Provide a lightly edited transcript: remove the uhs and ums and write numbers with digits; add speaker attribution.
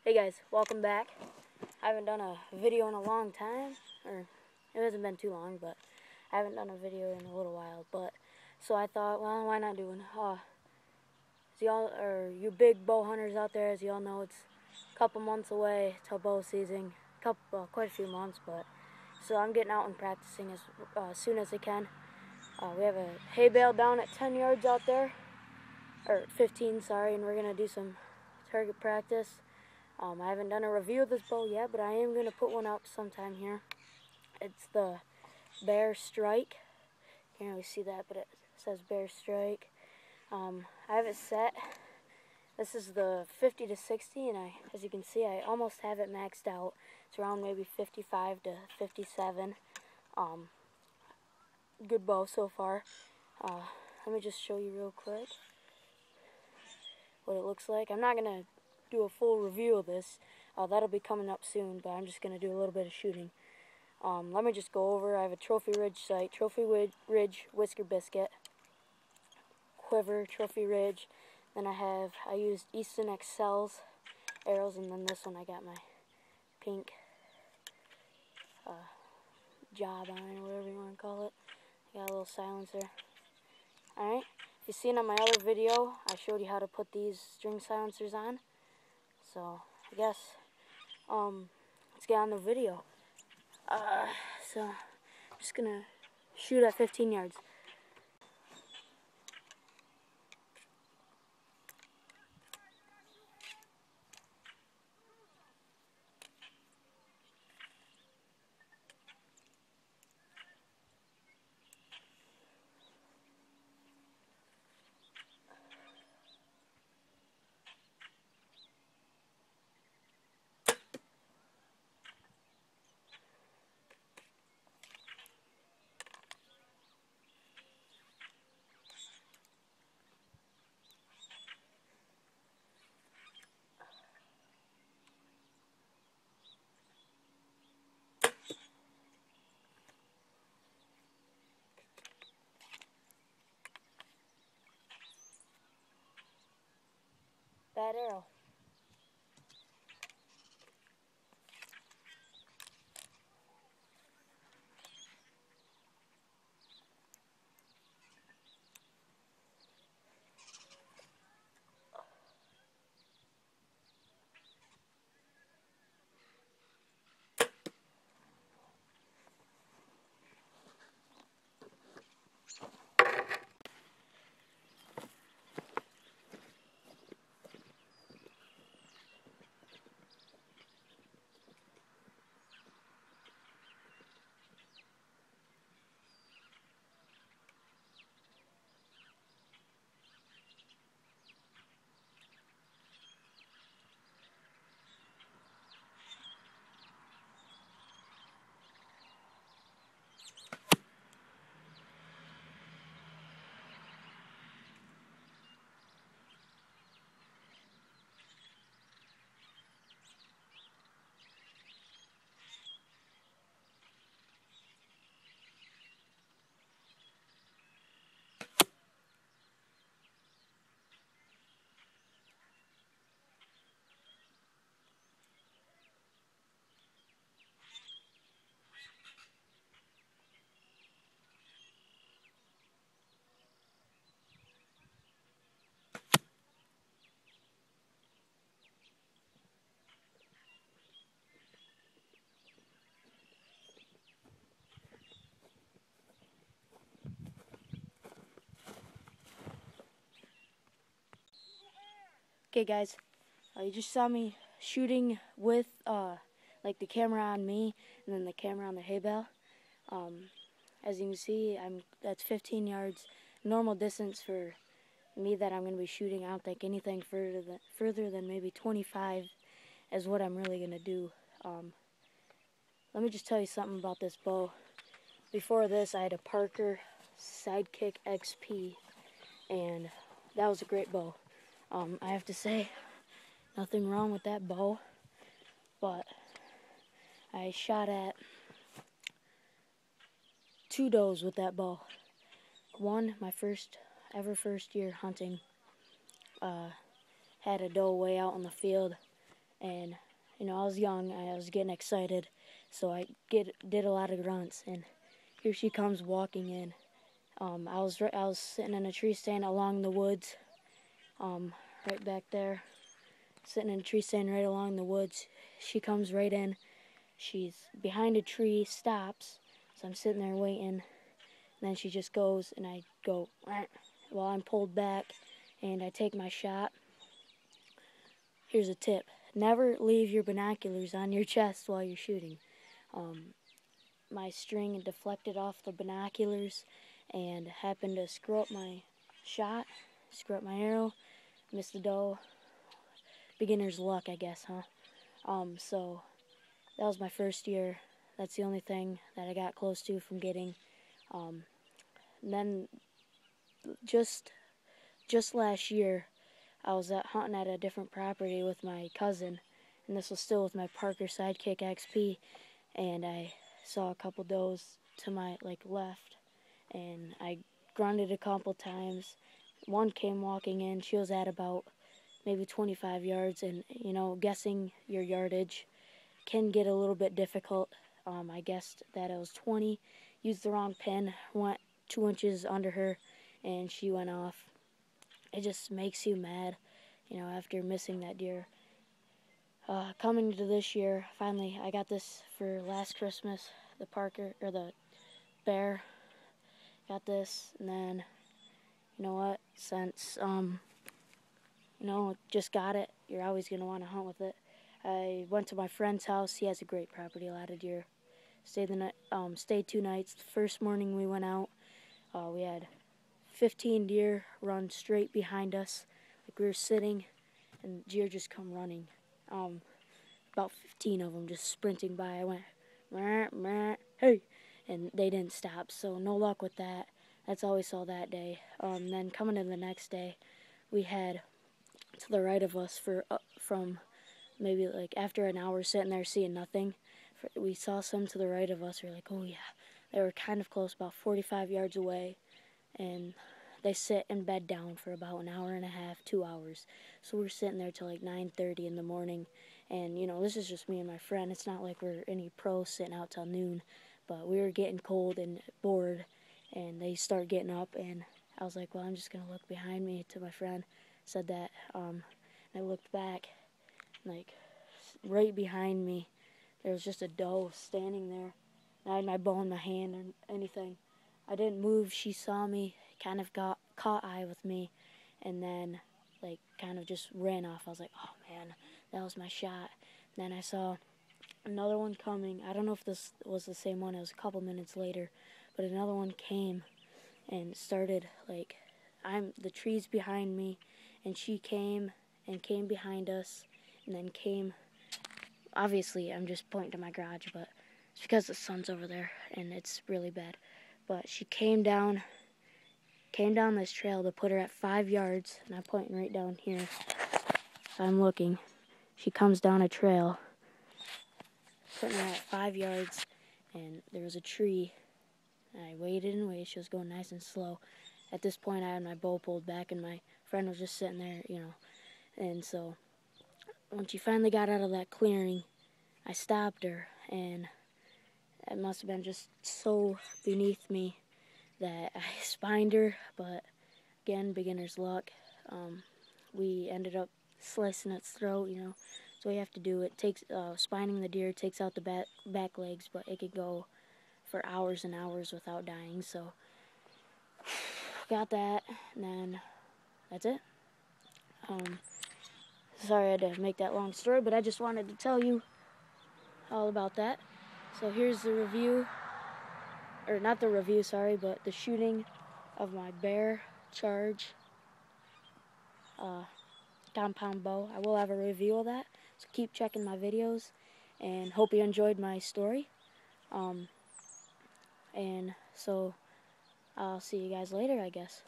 Speaker 1: Hey guys, welcome back. I haven't done a video in a long time, or it hasn't been too long, but I haven't done a video in a little while. But so I thought, well, why not do one? As y'all, or you big bow hunters out there, as y'all know, it's a couple months away till bow season. Quite a few months, but so I'm getting out and practicing as soon as I can. We have a hay bale down at 10 yards out there, or 15, sorry, and we're gonna do some target practice. I haven't done a review of this bow yet, but I am going to put one out sometime here. It's the Bear Strike. You can't really see that, but it says Bear Strike. I have it set. This is the 50 to 60, and as you can see, I almost have it maxed out. It's around maybe 55 to 57. Good bow so far. Let me just show you real quick what it looks like. I'm not going to do a full review of this. That'll be coming up soon, but I'm just going to do a little bit of shooting. Let me just go over. I have a Trophy Ridge sight, Trophy Ridge Whisker Biscuit, quiver, Trophy Ridge. Then I used Easton Excel's arrows, and then this one I got my pink job on it, or whatever you want to call it. I got a little silencer. Alright, if you've seen on my other video, I showed you how to put these string silencers on. So, I guess, let's get on the video. So, I'm just gonna shoot at 15 yards. Bad arrow. Okay guys, you just saw me shooting with like the camera on me and then the camera on the hay bale. As you can see, that's 15 yards, normal distance for me that I'm going to be shooting. I don't think anything further than maybe 25 is what I'm really going to do. Let me just tell you something about this bow. Before this, I had a Parker Sidekick XP, and that was a great bow. I have to say, nothing wrong with that bow, but I shot at 2 does with that bow. One, my first year hunting, had a doe way out in the field, and you know, I was young, I was getting excited, so I did a lot of grunts, and here she comes walking in. I was sitting in a tree stand along the woods, right back there, sitting in a tree stand right along the woods. She comes right in. She's behind a tree, stops, so I'm sitting there waiting. And then she just goes, and I go, while I'm pulled back, and I take my shot. Here's a tip: never leave your binoculars on your chest while you're shooting. My string deflected off the binoculars and happened to screw up my shot, screw up my arrow, missed the doe. Beginner's luck, I guess, huh? So that was my first year. That's the only thing that I got close to from getting. And then just last year, I was hunting at a different property with my cousin, and this was still with my Parker Sidekick XP, and I saw a couple does to my left, and I grunted a couple times. One came walking in. She was at about maybe 25 yards, and you know, guessing your yardage can get a little bit difficult. I guessed that it was 20, used the wrong pin, went 2 inches under her, and she went off. It just makes you mad, you know, after missing that deer. Coming to this year, finally, I got this for last Christmas, the bear. Got this, and then, you know what, since, you know, just got it, you're always going to want to hunt with it. I went to my friend's house. He has a great property, a lot of deer. Stayed 2 nights. The first morning we went out, we had 15 deer run straight behind us. Like, we were sitting, and deer just come running. About 15 of them just sprinting by. I went, meh, meh, hey, and they didn't stop, so no luck with that. That's all we saw that day. Then coming in the next day, we had to the right of us from maybe like after an hour sitting there seeing nothing, we saw some to the right of us. We're like, oh yeah. They were kind of close, about 45 yards away, and they sit and bed down for about an hour and a half, 2 hours. So we're sitting there till like 9:30 in the morning, and you know, this is just me and my friend. It's not like we're any pros sitting out till noon, but we were getting cold and bored, and they start getting up, and I was like, well, I'm just gonna look behind me. To my friend said that, and I looked back, like right behind me, there was just a doe standing there. I had my bow in my hand or anything. I didn't move. She saw me, kind of caught eye with me, and then like kind of just ran off. I was like, oh man, that was my shot. Then I saw another one coming. I don't know if this was the same one. It was a couple minutes later, but another one came and started like, the trees behind me, and she came behind us, and then came. Obviously, I'm just pointing to my garage, but it's because the sun's over there, and it's really bad. But she came down this trail to put her at 5 yards, and I'm pointing right down here. I'm looking. She comes down a trail, putting her at 5 yards, and there was a tree. And I waited and waited. She was going nice and slow. At this point, I had my bow pulled back, and my friend was just sitting there, you know. And so when she finally got out of that clearing, I stopped her, and it must have been just so beneath me that I spined her, but again, beginner's luck. We ended up slicing its throat, you know. So we have to do it. Takes spining the deer takes out the back legs, but it could go for hours and hours without dying. So got that, and then that's it. Sorry I had to make that long story, but I just wanted to tell you all about that. So here's the review, or not the review, sorry, but the shooting of my bear charge compound bow. I will have a review of that, so keep checking my videos, and hope you enjoyed my story. And so I'll see you guys later, I guess.